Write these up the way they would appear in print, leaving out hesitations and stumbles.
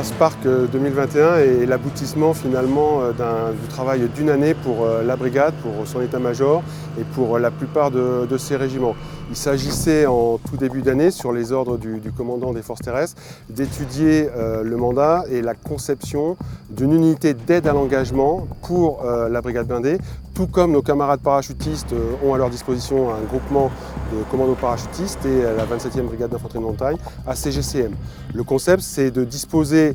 Super Spark 2021 est l'aboutissement finalement du travail d'une année pour la brigade, pour son état-major et pour la plupart de ses régiments. Il s'agissait en tout début d'année, sur les ordres du commandant des forces terrestres, d'étudier le mandat et la conception d'une unité d'aide à l'engagement pour la brigade blindée, tout comme nos camarades parachutistes ont à leur disposition un groupement de commandos parachutistes et la 27e brigade d'infanterie de montagne, ACGCM. Le concept, c'est de disposer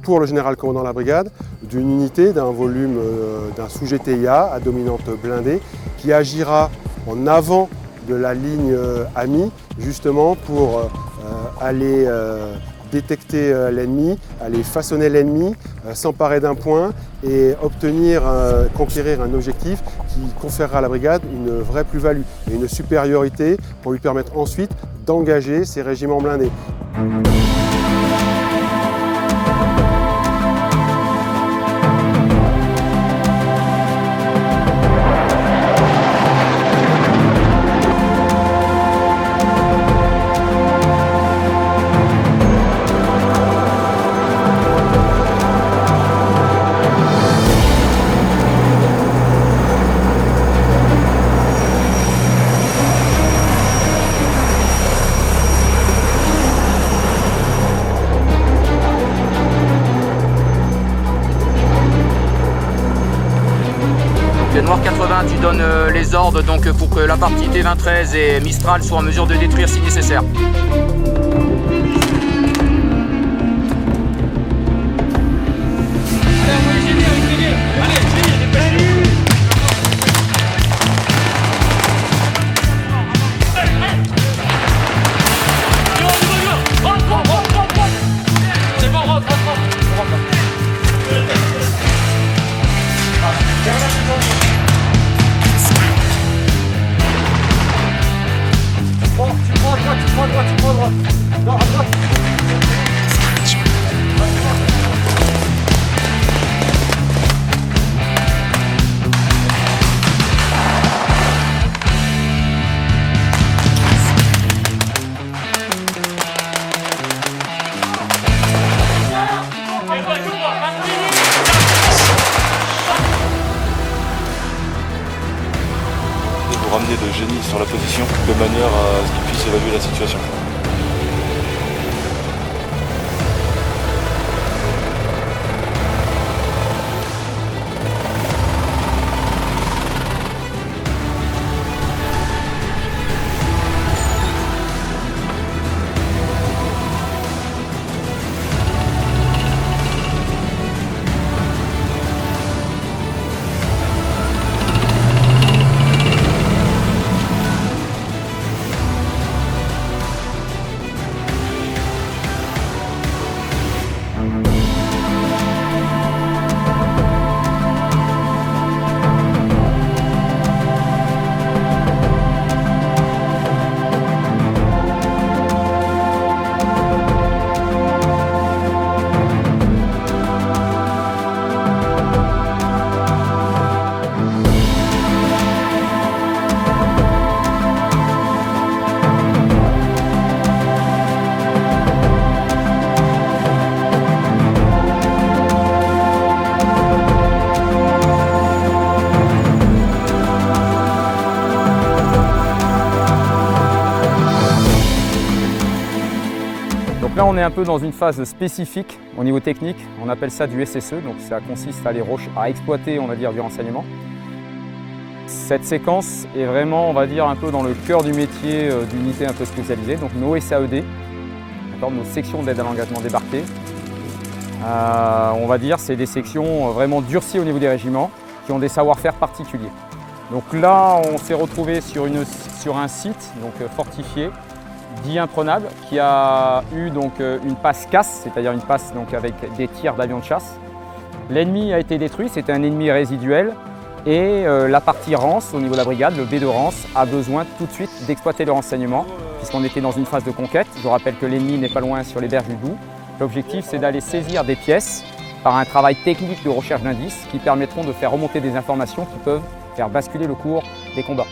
pour le général commandant de la brigade d'une unité d'un volume d'un sous-GTIA à dominante blindée qui agira en avant de la ligne amie, justement pour aller détecter l'ennemi, aller façonner l'ennemi, s'emparer d'un point et conquérir un objectif qui conférera à la brigade une vraie plus-value et une supériorité pour lui permettre ensuite d'engager ses régiments blindés. Noir 80, tu donnes les ordres donc, pour que la partie T-2013 et Mistral soient en mesure de détruire si nécessaire. Non, à droite. Vous ramener le génie sur la position de manière à ce qu'il puisse évaluer la situation. Donc là, on est un peu dans une phase spécifique au niveau technique. On appelle ça du SSE, donc ça consiste à exploiter, on va dire, du renseignement. Cette séquence est vraiment, on va dire, un peu dans le cœur du métier d'unité un peu spécialisée, donc nos SAED, nos sections d'aide à l'engagement débarqué. On va dire, c'est des sections vraiment durcies au niveau des régiments, qui ont des savoir-faire particuliers. Donc là, on s'est retrouvé sur un site donc, fortifié, dit imprenable, qui a eu donc une passe casse, c'est-à-dire une passe donc, avec des tirs d'avions de chasse. L'ennemi a été détruit, c'était un ennemi résiduel et la partie Rance, au niveau de la brigade, le B de Rance, a besoin tout de suite d'exploiter le renseignement puisqu'on était dans une phase de conquête. Je rappelle que l'ennemi n'est pas loin sur les berges du Doubs. L'objectif, c'est d'aller saisir des pièces par un travail technique de recherche d'indices qui permettront de faire remonter des informations qui peuvent faire basculer le cours des combats.